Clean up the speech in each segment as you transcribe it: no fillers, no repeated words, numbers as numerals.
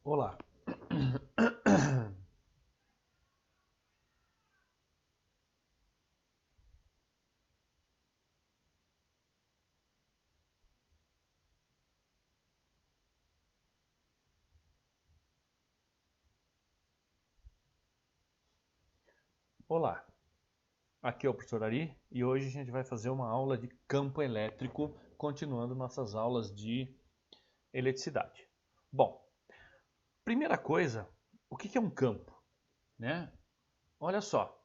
Olá. Olá, aqui é o professor Ari e hoje a gente vai fazer uma aula de campo elétrico, continuando nossas aulas de eletricidade. Bom, primeira coisa, o que é um campo, né? Olha só,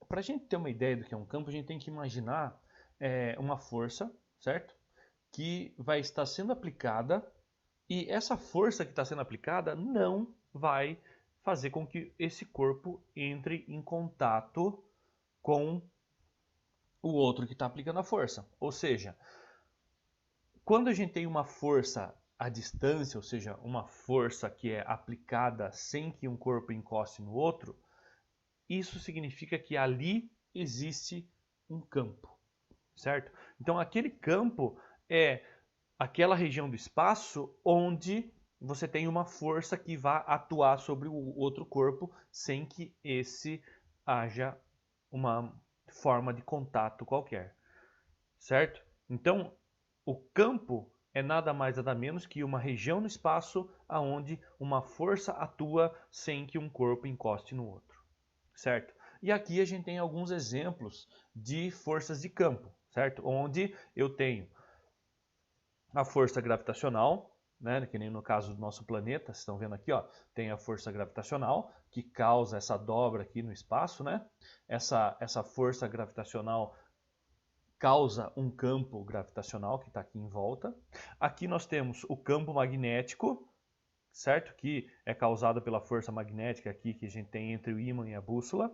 para a gente ter uma ideia do que é um campo, a gente tem que imaginar uma força, certo? Que vai estar sendo aplicada e essa força que está sendo aplicada não vai fazer com que esse corpo entre em contato com o outro que está aplicando a força. Ou seja, quando a gente tem uma força à distância, ou seja, uma força que é aplicada sem que um corpo encoste no outro, isso significa que ali existe um campo, certo? Então aquele campo é aquela região do espaço onde você tem uma força que vai atuar sobre o outro corpo sem que esse haja uma forma de contato qualquer, certo? Então, o campo é nada mais nada menos que uma região no espaço aonde uma força atua sem que um corpo encoste no outro, certo? E aqui a gente tem alguns exemplos de forças de campo, certo? Onde eu tenho a força gravitacional, né, que nem no caso do nosso planeta, vocês estão vendo aqui, ó, tem a força gravitacional que causa essa dobra aqui no espaço, né? Essa força gravitacional causa um campo gravitacional que está aqui em volta. Aqui nós temos o campo magnético, certo? Que é causado pela força magnética aqui que a gente tem entre o ímã e a bússola.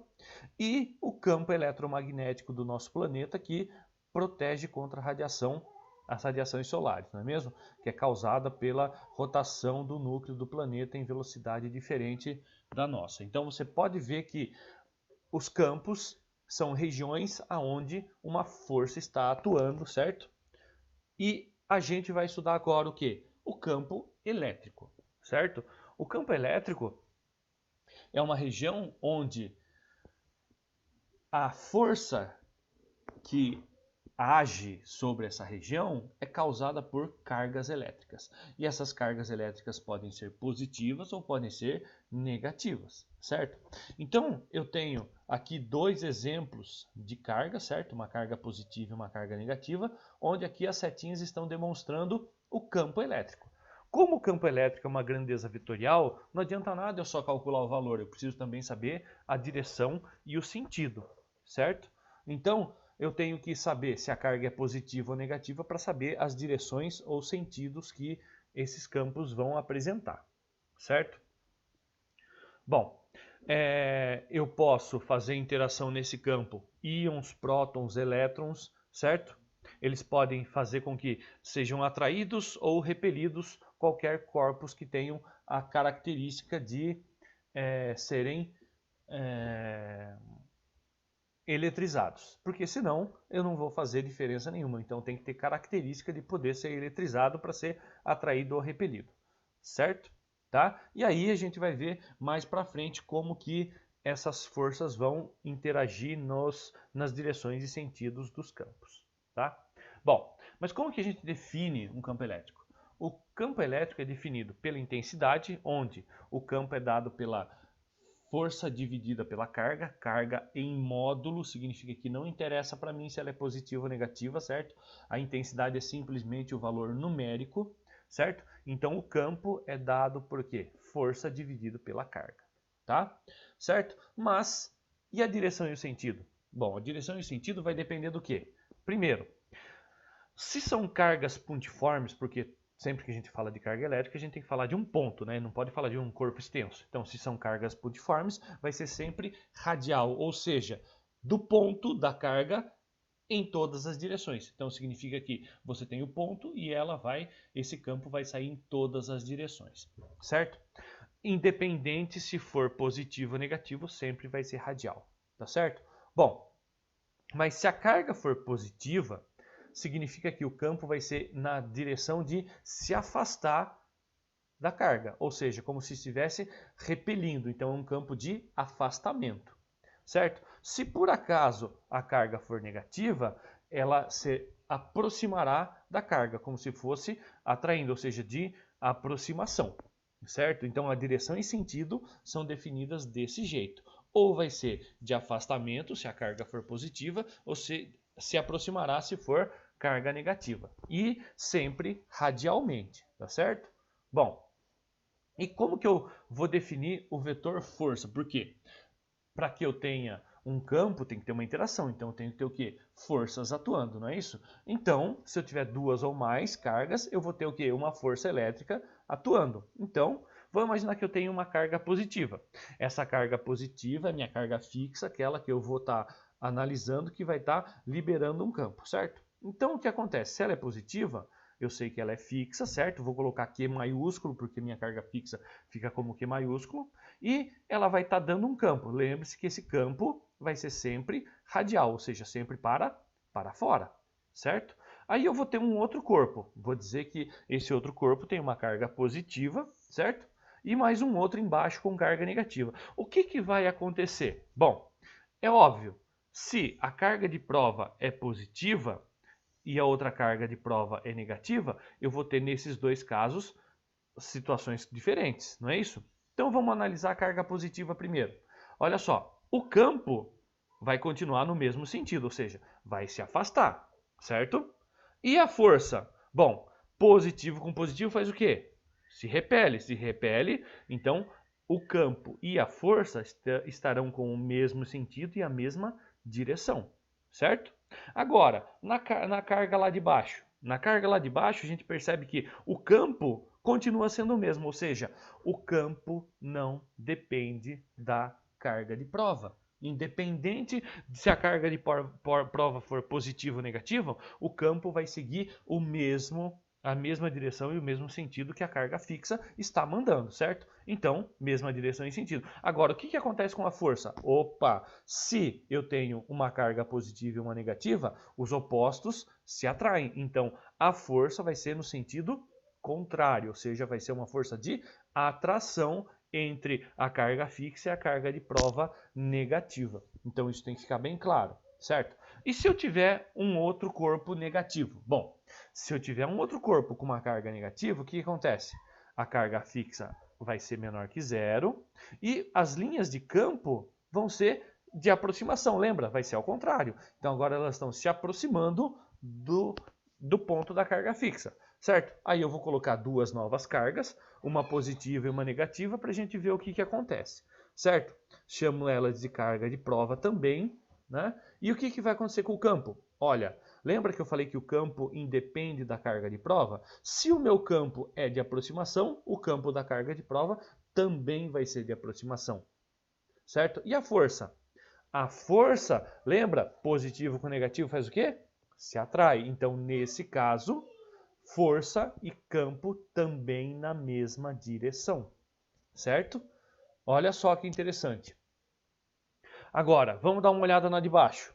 E o campo eletromagnético do nosso planeta que protege contra a radiação, as radiações solares, não é mesmo? Que é causada pela rotação do núcleo do planeta em velocidade diferente da nossa. Então você pode ver que os campos são regiões aonde uma força está atuando, certo? E a gente vai estudar agora o que? O campo elétrico, certo? O campo elétrico é uma região onde a força que age sobre essa região é causada por cargas elétricas. E essas cargas elétricas podem ser positivas ou podem ser negativas, certo? Então, eu tenho aqui dois exemplos de carga, certo? Uma carga positiva e uma carga negativa, onde aqui as setinhas estão demonstrando o campo elétrico. Como o campo elétrico é uma grandeza vetorial, não adianta nada eu só calcular o valor, eu preciso também saber a direção e o sentido, certo? Então, eu tenho que saber se a carga é positiva ou negativa para saber as direções ou sentidos que esses campos vão apresentar, certo? Bom, eu posso fazer interação nesse campo íons, prótons, elétrons, certo? Eles podem fazer com que sejam atraídos ou repelidos qualquer corpos que tenham a característica de serem eletrizados, porque senão eu não vou fazer diferença nenhuma. Então tem que ter característica de poder ser eletrizado para ser atraído ou repelido, certo? Tá? E aí a gente vai ver mais para frente como que essas forças vão interagir nas direções e sentidos dos campos, tá? Bom, mas como que a gente define um campo elétrico? O campo elétrico é definido pela intensidade, onde o campo é dado pela força dividida pela carga, carga em módulo, significa que não interessa para mim se ela é positiva ou negativa, certo? A intensidade é simplesmente o valor numérico, certo? Então o campo é dado por quê? Força dividido pela carga, tá? Certo? Mas, e a direção e o sentido? Bom, a direção e o sentido vai depender do quê? Primeiro, se são cargas pontiformes, porque sempre que a gente fala de carga elétrica, a gente tem que falar de um ponto, né? Não pode falar de um corpo extenso. Então, se são cargas pontiformes, vai ser sempre radial, ou seja, do ponto da carga em todas as direções. Então, significa que você tem o ponto e esse campo vai sair em todas as direções, certo? Independente se for positivo ou negativo, sempre vai ser radial, tá certo? Bom, mas se a carga for positiva, significa que o campo vai ser na direção de se afastar da carga, ou seja, como se estivesse repelindo, então é um campo de afastamento, certo? Se por acaso a carga for negativa, ela se aproximará da carga, como se fosse atraindo, ou seja, de aproximação, certo? Então a direção e sentido são definidas desse jeito. Ou vai ser de afastamento, se a carga for positiva, ou se aproximará se for carga negativa. E sempre radialmente, tá certo? Bom, e como que eu vou definir o vetor força? Por quê? Para que eu tenha um campo, tem que ter uma interação. Então, eu tenho que ter o quê? Forças atuando, não é isso? Então, se eu tiver duas ou mais cargas, eu vou ter o quê? Uma força elétrica atuando. Então, vamos imaginar que eu tenho uma carga positiva. Essa carga positiva é minha carga fixa, aquela que eu vou estar analisando, que vai estar liberando um campo, certo? Então, o que acontece? Se ela é positiva, eu sei que ela é fixa, certo? Vou colocar Q maiúsculo, porque minha carga fixa fica como Q maiúsculo. E ela vai estar dando um campo. Lembre-se que esse campo vai ser sempre radial, ou seja, sempre para fora, certo? Aí eu vou ter um outro corpo. Vou dizer que esse outro corpo tem uma carga positiva, certo? E mais um outro embaixo com carga negativa. O que vai acontecer? Bom, é óbvio, se a carga de prova é positiva e a outra carga de prova é negativa, eu vou ter nesses dois casos situações diferentes, não é isso? Então vamos analisar a carga positiva primeiro. Olha só, o campo vai continuar no mesmo sentido, ou seja, vai se afastar, certo? E a força? Bom, positivo com positivo faz o quê? Se repele, então o campo e a força estarão com o mesmo sentido e a mesma direção, certo? Agora, na carga lá de baixo. Na carga lá de baixo, a gente percebe que o campo continua sendo o mesmo, ou seja, o campo não depende da carga de prova. Independente de se a carga de prova for positiva ou negativa, o campo vai seguir a mesma direção e o mesmo sentido que a carga fixa está mandando, certo? Então, mesma direção e sentido. Agora, o que acontece com a força? Opa, se eu tenho uma carga positiva e uma negativa, os opostos se atraem. Então, a força vai ser no sentido contrário, ou seja, vai ser uma força de atração entre a carga fixa e a carga de prova negativa. Então isso tem que ficar bem claro, certo? E se eu tiver um outro corpo negativo? Bom, se eu tiver um outro corpo com uma carga negativa, o que acontece? A carga fixa vai ser menor que zero e as linhas de campo vão ser de aproximação, lembra? Vai ser ao contrário. Então agora elas estão se aproximando do ponto da carga fixa, certo? Aí eu vou colocar duas novas cargas, uma positiva e uma negativa, para a gente ver o que acontece, certo? Chamo elas de carga de prova também, né? E o que vai acontecer com o campo? Olha, lembra que eu falei que o campo independe da carga de prova? Se o meu campo é de aproximação, o campo da carga de prova também vai ser de aproximação, certo? E a força? A força, lembra? Positivo com negativo faz o quê? Se atrai. Então, nesse caso, força e campo também na mesma direção, certo? Olha só que interessante. Agora, vamos dar uma olhada na de baixo.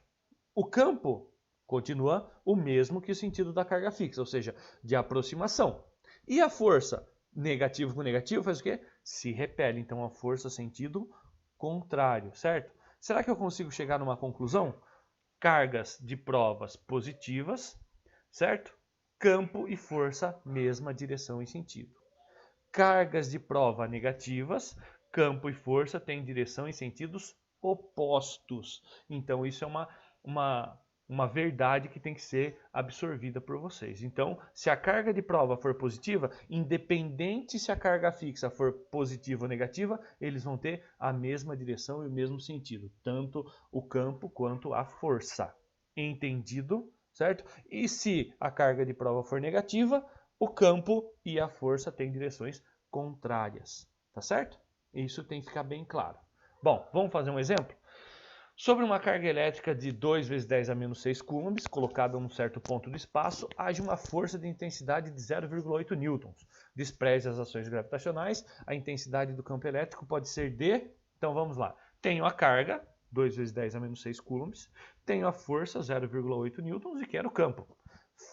O campo continua o mesmo que o sentido da carga fixa, ou seja, de aproximação. E a força, negativo com negativo, faz o quê? Se repele. Então, a força sentido contrário, certo? Será que eu consigo chegar numa conclusão? Cargas de provas positivas, certo? Campo e força, mesma direção e sentido. Cargas de prova negativas, campo e força têm direção e sentidos opostos. Então, isso é uma verdade que tem que ser absorvida por vocês. Então, se a carga de prova for positiva, independente se a carga fixa for positiva ou negativa, eles vão ter a mesma direção e o mesmo sentido, tanto o campo quanto a força. Entendido? Certo? E se a carga de prova for negativa, o campo e a força têm direções contrárias. Tá certo? Isso tem que ficar bem claro. Bom, vamos fazer um exemplo? Sobre uma carga elétrica de 2 vezes 10 a menos 6 coulombs, colocada em um certo ponto do espaço, age uma força de intensidade de 0,8 newtons. Despreze as ações gravitacionais, a intensidade do campo elétrico pode ser de... Então vamos lá. Tenho a carga, 2 vezes 10 a menos 6 coulombs, tenho a força, 0,8 newtons, e quero o campo.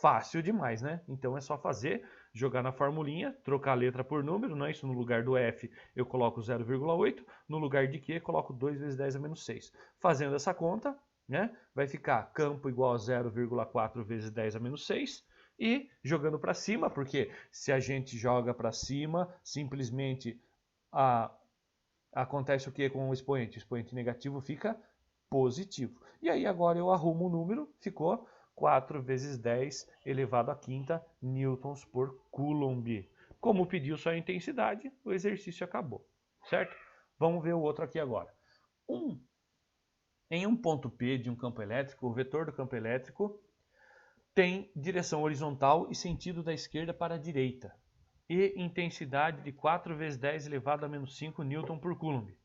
Fácil demais, né? Então é só fazer jogar na formulinha, trocar a letra por número, não é isso? No lugar do F eu coloco 0,8, no lugar de Q eu coloco 2 vezes 10 a menos 6. Fazendo essa conta, né, vai ficar campo igual a 0,4 vezes 10 a menos 6. E jogando para cima, porque se a gente joga para cima, simplesmente acontece o que com o expoente? O expoente negativo fica positivo. E aí agora eu arrumo o número, ficou 4 vezes 10 elevado à quinta newtons por coulomb. Como pediu só a intensidade, o exercício acabou, certo? Vamos ver o outro aqui agora. Em um ponto P de um campo elétrico, o vetor do campo elétrico tem direção horizontal e sentido da esquerda para a direita e intensidade de 4 vezes 10 elevado a menos 5 newton por coulomb.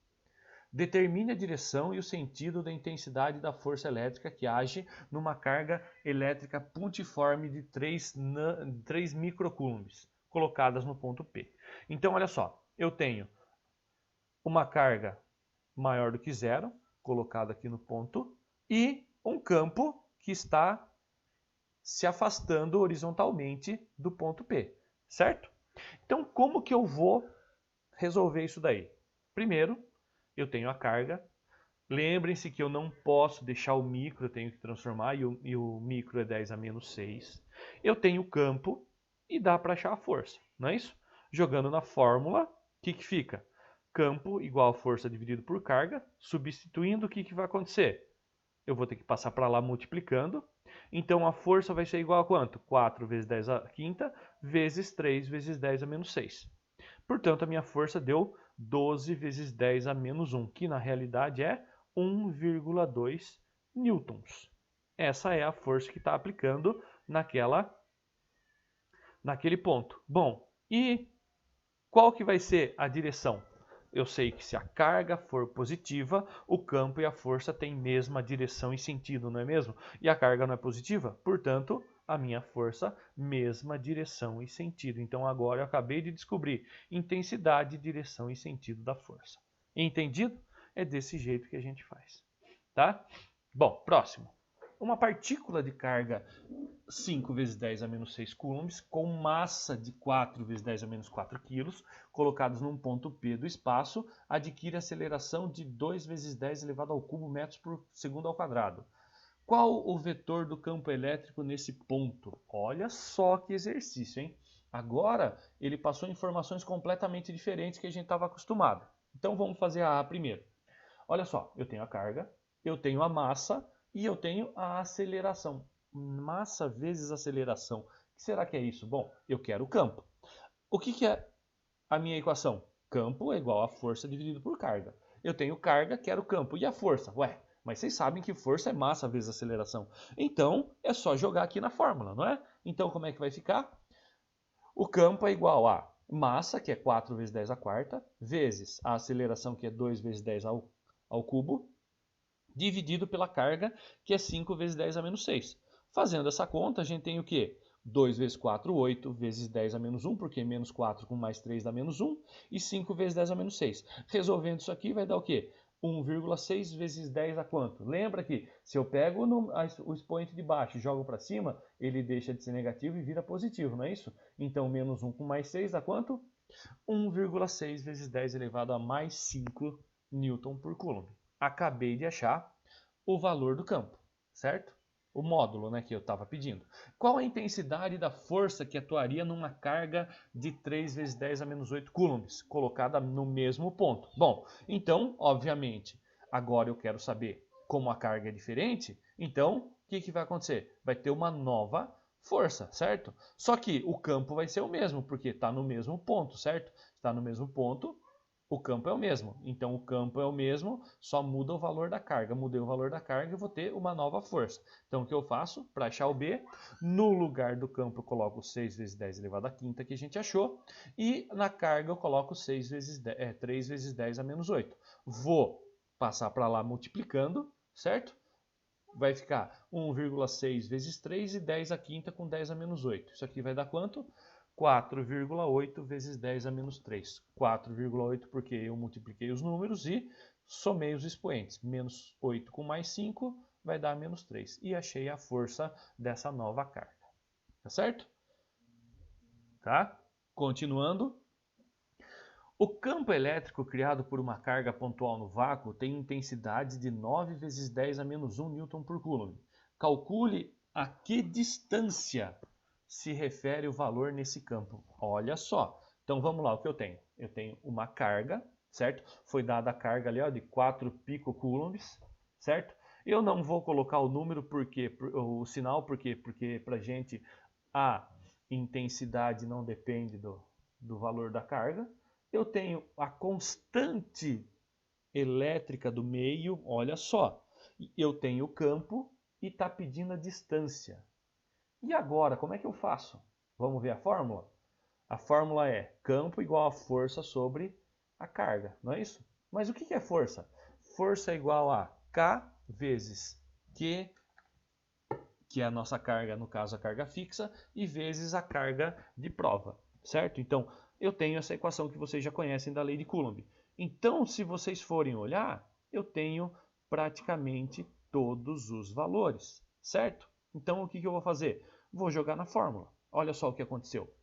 Determine a direção e o sentido da intensidade da força elétrica que age numa carga elétrica pontiforme de 3 microcoulombs, colocadas no ponto P. Então, olha só, eu tenho uma carga maior do que zero, colocada aqui no ponto, e um campo que está se afastando horizontalmente do ponto P, certo? Então, como que eu vou resolver isso daí? Primeiro, eu tenho a carga. Lembrem-se que eu não posso deixar o micro, eu tenho que transformar, e o micro é 10 a menos 6. Eu tenho o campo e dá para achar a força, não é isso? Jogando na fórmula, o que fica? Campo igual a força dividido por carga. Substituindo, o que vai acontecer? Eu vou ter que passar para lá multiplicando. Então a força vai ser igual a quanto? 4 vezes 10 a quinta vezes 3 vezes 10 a menos 6. Portanto, a minha força deu 12 vezes 10 a menos 1, que na realidade é 1,2 newtons. Essa é a força que está aplicando naquele ponto. Bom, e qual que vai ser a direção? Eu sei que se a carga for positiva, o campo e a força têm mesma direção e sentido, não é mesmo? E a carga não é positiva, portanto, a minha força, mesma direção e sentido. Então agora eu acabei de descobrir intensidade, direção e sentido da força. Entendido? É desse jeito que a gente faz, tá? Bom, próximo. Uma partícula de carga 5 vezes 10 a menos 6 coulombs, com massa de 4 vezes 10 a menos 4 quilos, colocados num ponto P do espaço, adquire aceleração de 2 vezes 10 elevado ao cubo metros por segundo ao quadrado. Qual o vetor do campo elétrico nesse ponto? Olha só que exercício, hein? Agora ele passou informações completamente diferentes que a gente estava acostumado. Então vamos fazer a primeiro. Olha só, eu tenho a carga, eu tenho a massa e eu tenho a aceleração. Massa vezes aceleração. O que será que é isso? Bom, eu quero o campo. O que é a minha equação? Campo é igual a força dividido por carga. Eu tenho carga, quero campo. E a força? Ué, mas vocês sabem que força é massa vezes aceleração. Então, é só jogar aqui na fórmula, não é? Então, como é que vai ficar? O campo é igual a massa, que é 4 vezes 10 a quarta, vezes a aceleração, que é 2 vezes 10 ao cubo, dividido pela carga, que é 5 vezes 10 a menos 6. Fazendo essa conta, a gente tem o quê? 2 vezes 4, 8, vezes 10 a menos 1, porque menos 4 com mais 3 dá menos 1, e 5 vezes 10 a menos 6. Resolvendo isso aqui, vai dar o quê? 1,6 vezes 10 a quanto? Lembra que se eu pego o expoente de baixo e jogo para cima, ele deixa de ser negativo e vira positivo, não é isso? Então, menos 1 com mais 6 dá quanto? 1,6 vezes 10 elevado a mais 5 newton por coulomb. Acabei de achar o valor do campo, certo? O módulo, né, que eu estava pedindo. Qual a intensidade da força que atuaria numa carga de 3 vezes 10 a menos 8 coulombs, colocada no mesmo ponto? Bom, então, obviamente, agora eu quero saber como a carga é diferente, então, o que vai acontecer? Vai ter uma nova força, certo? Só que o campo vai ser o mesmo, porque está no mesmo ponto, certo? Está no mesmo ponto, o campo é o mesmo. Então, o campo é o mesmo, só muda o valor da carga. Mudei o valor da carga e vou ter uma nova força. Então, o que eu faço? Para achar o B, no lugar do campo eu coloco 6 vezes 10 elevado à quinta, que a gente achou. E na carga eu coloco 3 vezes 10 a menos 8. Vou passar para lá multiplicando, certo? Vai ficar 1,6 vezes 3 e 10 a quinta com 10 a menos 8. Isso aqui vai dar quanto? 4,8 vezes 10 a menos 3. 4,8 porque eu multipliquei os números e somei os expoentes. Menos 8 com mais 5 vai dar menos 3. E achei a força dessa nova carga. Tá certo? tá? Continuando. O campo elétrico criado por uma carga pontual no vácuo tem intensidade de 9 vezes 10 a menos 1 Newton por Coulomb. Calcule a que distância se refere o valor nesse campo. Olha só. Então vamos lá, o que eu tenho? Eu tenho uma carga, certo? Foi dada a carga ali ó, de 4 picocoulombs, certo? Eu não vou colocar o número o sinal porque para a gente a intensidade não depende do valor da carga. Eu tenho a constante elétrica do meio, olha só. Eu tenho o campo e está pedindo a distância. E agora, como é que eu faço? Vamos ver a fórmula? A fórmula é campo igual a força sobre a carga, não é isso? Mas o que é força? Força é igual a K vezes Q, que é a nossa carga, no caso a carga fixa, e vezes a carga de prova, certo? Então, eu tenho essa equação que vocês já conhecem da lei de Coulomb. Então, se vocês forem olhar, eu tenho praticamente todos os valores, certo? Então, o que eu vou fazer? Vou jogar na fórmula. Olha só o que aconteceu.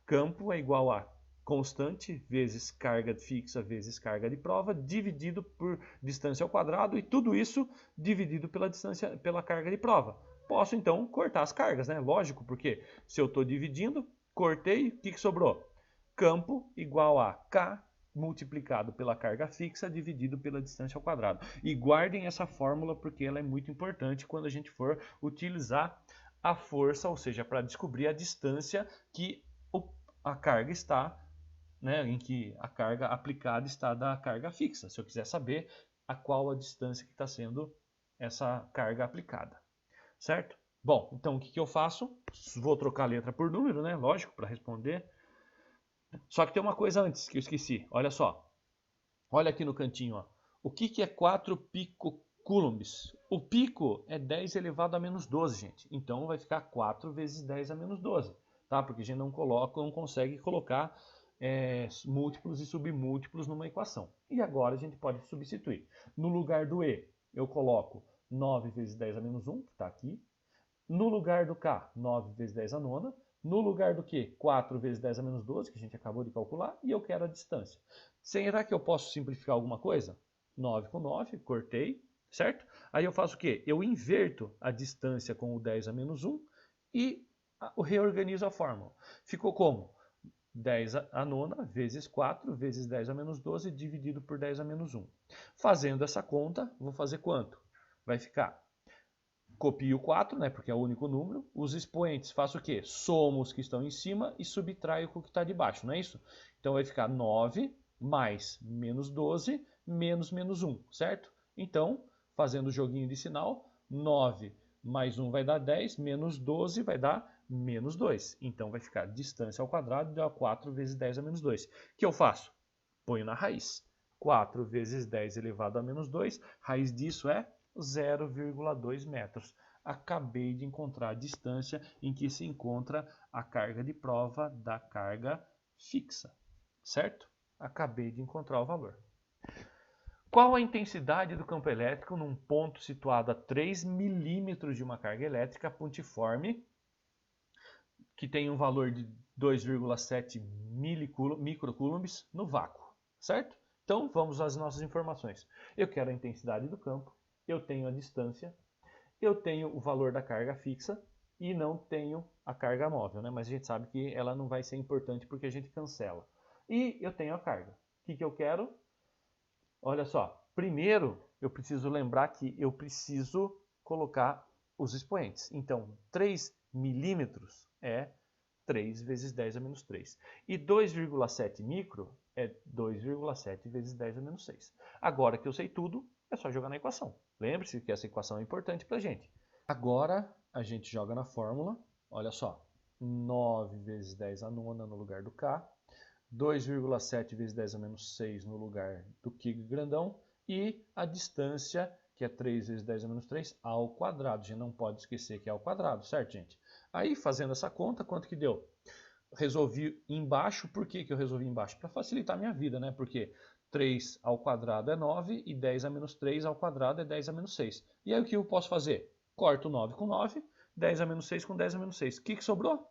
Campo é igual a constante vezes carga fixa vezes carga de prova, dividido por distância ao quadrado, e tudo isso dividido pela carga de prova. Posso, então, cortar as cargas, né? Lógico, porque se eu estou dividindo, cortei, o que sobrou? Campo igual a K multiplicado pela carga fixa dividido pela distância ao quadrado. E guardem essa fórmula porque ela é muito importante quando a gente for utilizar a força, ou seja, para descobrir a distância que a carga está, né, em que a carga aplicada está da carga fixa. Se eu quiser saber a qual a distância que está sendo essa carga aplicada, certo? Bom, então o que eu faço? Vou trocar a letra por número, né? Lógico, para responder. Só que tem uma coisa antes que eu esqueci. Olha só. Olha aqui no cantinho. Ó. O que é 4 picocoulombs? O pico é 10 elevado a menos 12, gente. Então vai ficar 4 vezes 10 a menos 12. Tá? Porque a gente não consegue colocar múltiplos e submúltiplos numa equação. E agora a gente pode substituir. No lugar do E, eu coloco 9 vezes 10 a menos 1, que está aqui. No lugar do K, 9 vezes 10 a nona. No lugar do Q, 4 vezes 10 a menos 12, que a gente acabou de calcular, e eu quero a distância. Será que eu posso simplificar alguma coisa? 9 com 9, cortei, certo? Aí eu faço o quê? Eu inverto a distância com o 10 a menos 1 e reorganizo a fórmula. Ficou como? 10 a nona vezes 4 vezes 10 a menos 12 dividido por 10 a menos 1. Fazendo essa conta, vou fazer quanto? Vai ficar... Copio o 4, né, porque é o único número. Os expoentes, faço o quê? Somo os que estão em cima e subtraio com o que está de baixo, não é isso? Então vai ficar 9 mais menos 12 menos menos 1, certo? Então, fazendo o joguinho de sinal, 9 mais 1 vai dar 10, menos 12 vai dar menos 2. Então vai ficar distância ao quadrado igual a 4 vezes 10 a menos 2. O que eu faço? Ponho na raiz. 4 vezes 10 elevado a menos 2, raiz disso é 0,2 metros. Acabei de encontrar a distância em que se encontra a carga de prova da carga fixa, certo? Acabei de encontrar o valor. Qual a intensidade do campo elétrico num ponto situado a 3 milímetros de uma carga elétrica pontiforme, que tem um valor de 2,7 microcoulombs no vácuo, certo? Então, vamos às nossas informações. Eu quero a intensidade do campo, eu tenho a distância, eu tenho o valor da carga fixa e não tenho a carga móvel, né? Mas a gente sabe que ela não vai ser importante porque a gente cancela. E eu tenho a carga. O que eu quero? Olha só, primeiro eu preciso lembrar que eu preciso colocar os expoentes. Então, 3 milímetros é 3 vezes 10 a menos 3. E 2,7 micro é 2,7 vezes 10 a menos 6. Agora que eu sei tudo, é só jogar na equação. Lembre-se que essa equação é importante para a gente. Agora a gente joga na fórmula. Olha só, 9 vezes 10 a nona no lugar do K. 2,7 vezes 10 a menos 6 no lugar do Q grandão. E a distância, que é 3 vezes 10 a menos 3 ao quadrado. A gente não pode esquecer que é ao quadrado, certo, gente? Aí, fazendo essa conta, quanto que deu? Resolvi embaixo. Por que eu resolvi embaixo? Para facilitar a minha vida, né? Porque 3 ao quadrado é 9 e 10 a menos 3 ao quadrado é 10 a menos 6. E aí o que eu posso fazer? Corto 9 com 9, 10 a menos 6 com 10 a menos 6. O que sobrou?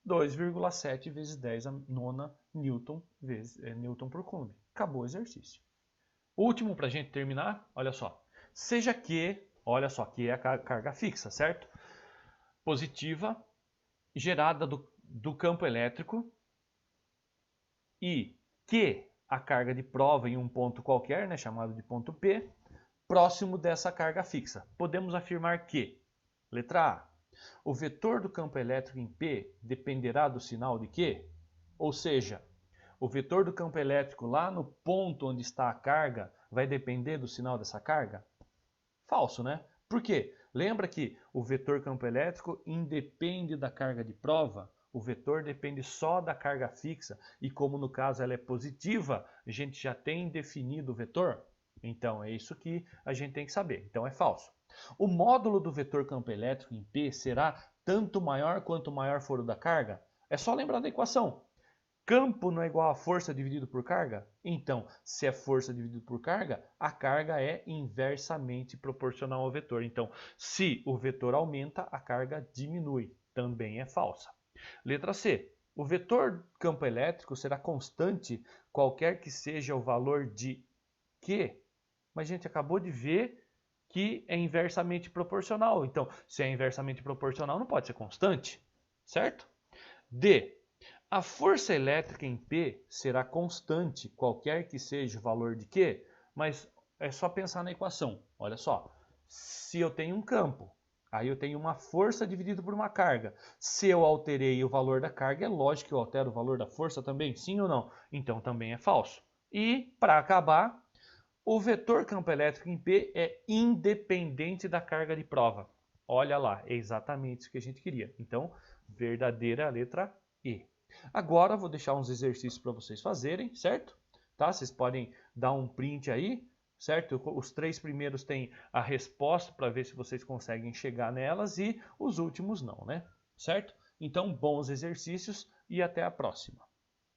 2,7 vezes 10 a nona Newton, Newton por Coulomb. Acabou o exercício. Último para a gente terminar, olha só. Seja que, olha só, que é a carga fixa, certo? Positiva, gerada do campo elétrico e que a carga de prova em um ponto qualquer, né, chamado de ponto P, próximo dessa carga fixa. Podemos afirmar que, letra A, o vetor do campo elétrico em P dependerá do sinal de Q? Ou seja, o vetor do campo elétrico lá no ponto onde está a carga vai depender do sinal dessa carga? Falso, né? Por quê? Lembra que o vetor campo elétrico independe da carga de prova? O vetor depende só da carga fixa e como no caso ela é positiva, a gente já tem definido o vetor? Então é isso que a gente tem que saber. Então é falso. O módulo do vetor campo elétrico em P será tanto maior quanto maior for o da carga? É só lembrar da equação. Campo não é igual a força dividido por carga? Então, se é força dividido por carga, a carga é inversamente proporcional ao vetor. Então, se o vetor aumenta, a carga diminui. Também é falsa. Letra C. O vetor campo elétrico será constante qualquer que seja o valor de Q? Mas a gente acabou de ver que é inversamente proporcional. Então, se é inversamente proporcional, não pode ser constante, certo? D. A força elétrica em P será constante, qualquer que seja o valor de Q, mas é só pensar na equação. Olha só, se eu tenho um campo, aí eu tenho uma força dividida por uma carga. Se eu alterei o valor da carga, é lógico que eu altero o valor da força também, sim ou não? Então também é falso. E, para acabar, o vetor campo elétrico em P é independente da carga de prova. Olha lá, é exatamente isso que a gente queria. Então, verdadeira a letra E. Agora eu vou deixar uns exercícios para vocês fazerem, certo? Tá? Vocês podem dar um print aí, certo? Os 3 primeiros têm a resposta para ver se vocês conseguem chegar nelas e os últimos não, né? Certo? Então, bons exercícios e até a próxima.